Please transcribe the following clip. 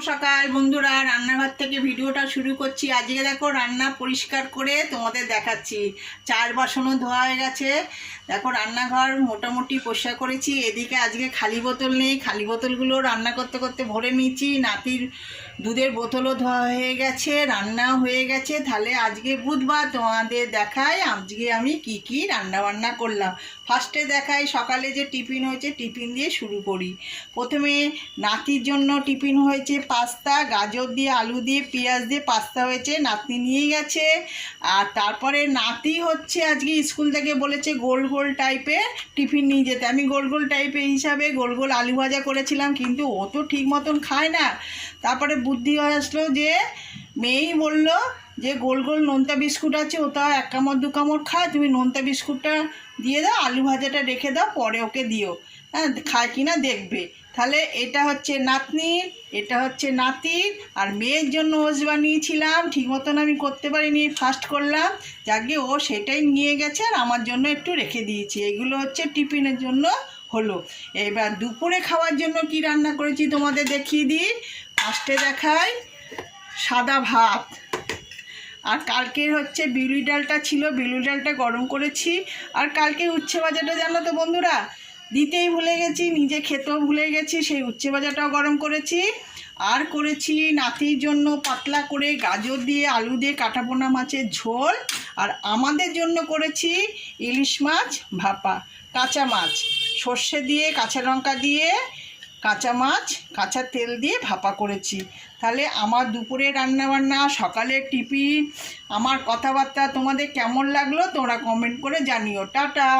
সকাল বন্ধুরা, রান্নাঘর থেকে ভিডিওটা শুরু করছি। আজকে দেখো রান্না পরিষ্কার করে তোমাদের দেখাচ্ছি। চার বাসনও ধোয়া হয়ে গেছে। দেখো রান্নাঘর মোটামুটি পরিষ্কার করেছি। এদিকে আজকে খালি বোতল নেই, খালি বোতলগুলো রান্না করতে করতে ভরে নিয়েছি। নাতির দুধের বোতলও ধোয়া হয়ে গেছে, রান্নাও হয়ে গেছে। তাহলে আজকে বুধবার, তোমাদের দেখাই আজকে আমি কি কি রান্না বান্না করলাম। ফার্স্টে দেখাই সকালে যে টিফিন হয়েছে, টিফিন দিয়ে শুরু করি। প্রথমে নাতির জন্য টিফিন হয়েছে পাস্তা, গাজর দিয়ে আলু দিয়ে পেঁয়াজ দিয়ে পাস্তা হয়েছে, নাতনি নিয়ে গেছে। আর তারপরে নাতি হচ্ছে আজকে স্কুল থেকে বলেছে গোল গোল টাইপের টিফিন নিয়ে যেতে। আমি গোল গোল টাইপের হিসাবে গোল গোল আলু ভাজা করেছিলাম, কিন্তু ও তো ঠিক মতন খায় না। তারপরে বুদ্ধি হয়ে আসলো যে মেয়েই বললো যে গোল গোল নোনতা বিস্কুট আছে, ও তাও এক কামড় দু কামড় খায়, তুমি নোনতা বিস্কুটটা দিয়ে দাও, আলু ভাজাটা রেখে দাও, পরে ওকে দিও, হ্যাঁ খায় কিনা দেখবে। তাহলে এটা হচ্ছে নাতনির, এটা হচ্ছে নাতির। আর মেয়ের জন্য ওস বানিয়েছিলাম, ঠিক মতন আমি করতে পারিনি, ফার্স্ট করলাম। যাকে ও সেটাই নিয়ে গেছে আর আমার জন্য একটু রেখে দিয়েছি। এগুলো হচ্ছে টিফিনের জন্য হলো। এবার দুপুরে খাওয়ার জন্য কি রান্না করেছি তোমাদের দেখিয়ে দিই। ফার্স্টে দেখাই সাদা ভাত। আর কালকের হচ্ছে বিউলি ডালটা ছিল, বিউলি ডালটা গরম করেছি। আর কালকে উচ্ছে ভাজাটা জানো তো বন্ধুরা, দিতেই ভুলে গেছি, নিজে খেতেও ভুলে গেছি, সেই উচ্ছে ভাজাটাও গরম করেছি। আর করেছি নাতির জন্য পাতলা করে গাজর দিয়ে আলু দিয়ে কাটাপোনা মাছের ঝোল। আর আমাদের জন্য করেছি ইলিশ মাছ ভাপা, কাঁচা মাছ সর্ষে দিয়ে কাঁচা লঙ্কা দিয়ে কাঁচা মাছ কাঁচা তেল দিয়ে ভাপা করেছি। তাহলে আমার দুপুরে রান্নাবান্না, সকালের টিফিন, আমার কথাবার্তা তোমাদের কেমন লাগলো তোমরা কমেন্ট করে জানিও। টাটা।